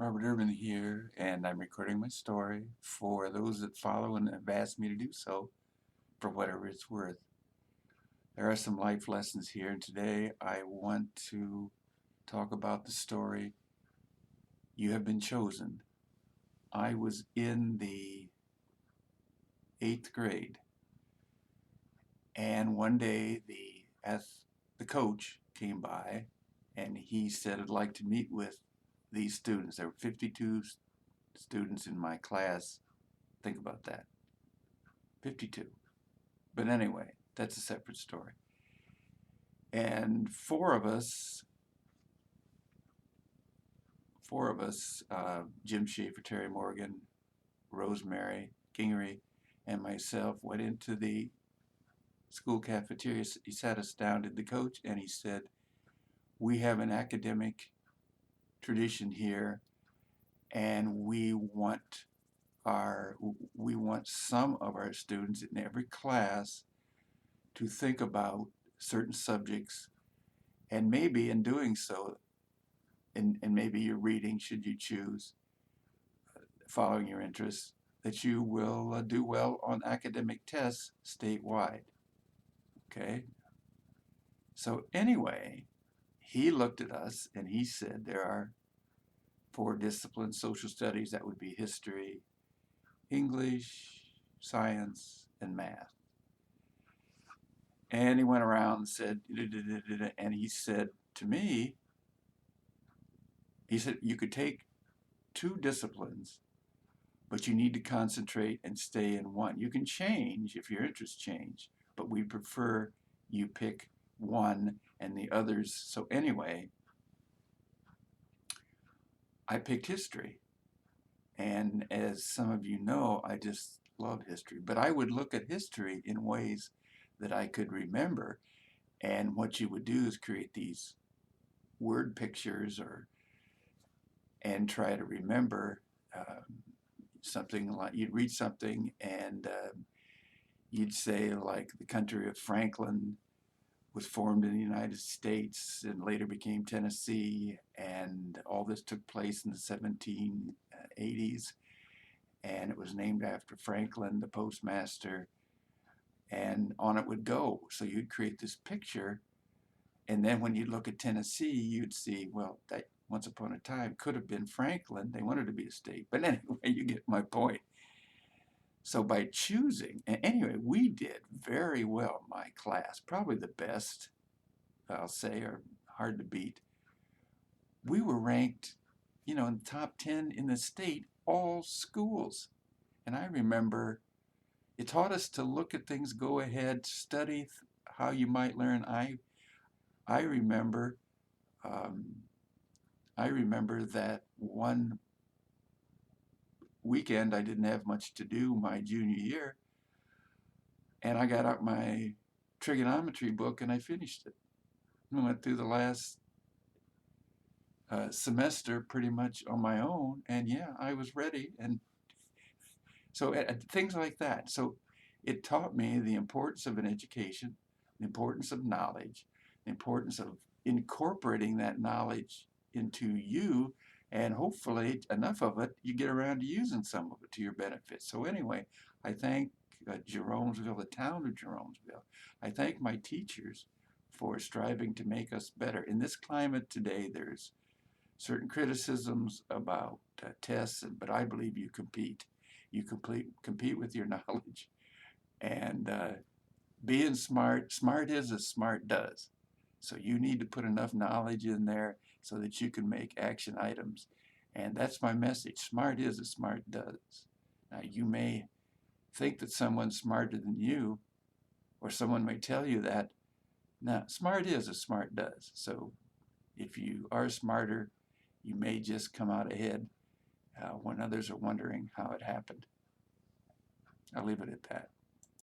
Robert Urban here, and I'm recording my story for those that follow and have asked me to do so for whatever it's worth. There are some life lessons here, and today I want to talk about the story You Have Been Chosen. I was in the 8th grade, and one day the coach came by and he said, I'd like to meet with these students. There were 52 students in my class. Think about that. 52. But anyway, that's a separate story. And four of us, Jim Schaefer, Terry Morgan, Rosemary Kingery, and myself went into the school cafeteria. He sat us down, did the coach, and he said, we have an academic tradition here, and we want some of our students in every class to think about certain subjects, and maybe in doing so, and maybe your reading, should you choose, following your interests, that you will do well on academic tests statewide. Okay? So, anyway, he looked at us and he said there are 4 disciplines: social studies, that would be history, English, science, and math. And he went around and said, and he said to me, he said, you could take 2 disciplines, but you need to concentrate and stay in one. You can change if your interests change, but we prefer you pick one and the others. So anyway, I picked history. And as some of you know, I just love history. But I would look at history in ways that I could remember. And what you would do is create these word pictures and try to remember something. Like you'd read something and you'd say, like, the country of Franklin was formed in the United States and later became Tennessee, and all this took place in the 1780s, and it was named after Franklin, the postmaster, and on it would go. So you'd create this picture, and then when you look at Tennessee, you'd see, well, that once upon a time could have been Franklin. They wanted to be a state. But anyway, you get my point. So by choosing, and anyway, we did very well in my class, probably the best, I'll say, or hard to beat. We were ranked, in the top 10 in the state, all schools. And I remember it taught us to look at things, go ahead, study how you might learn. I remember um, I remember that one weekend I didn't have much to do my junior year, and I got out my trigonometry book and I finished it. I went through the last semester pretty much on my own, and yeah, I was ready. And so things like that. So it taught me the importance of an education, the importance of knowledge, the importance of incorporating that knowledge into you, and hopefully enough of it you get around to using some of it to your benefit. So anyway, I thank Jeromesville, the town of Jeromesville. I thank my teachers for striving to make us better. In this climate today, there's certain criticisms about tests, but I believe you compete. You compete with your knowledge. And being smart is as smart does. So you need to put enough knowledge in there so that you can make action items. And that's my message. Smart is as smart does. Now, you may think that someone's smarter than you, or someone may tell you that. Now, smart is as smart does. So if you are smarter, you may just come out ahead when others are wondering how it happened. I'll leave it at that.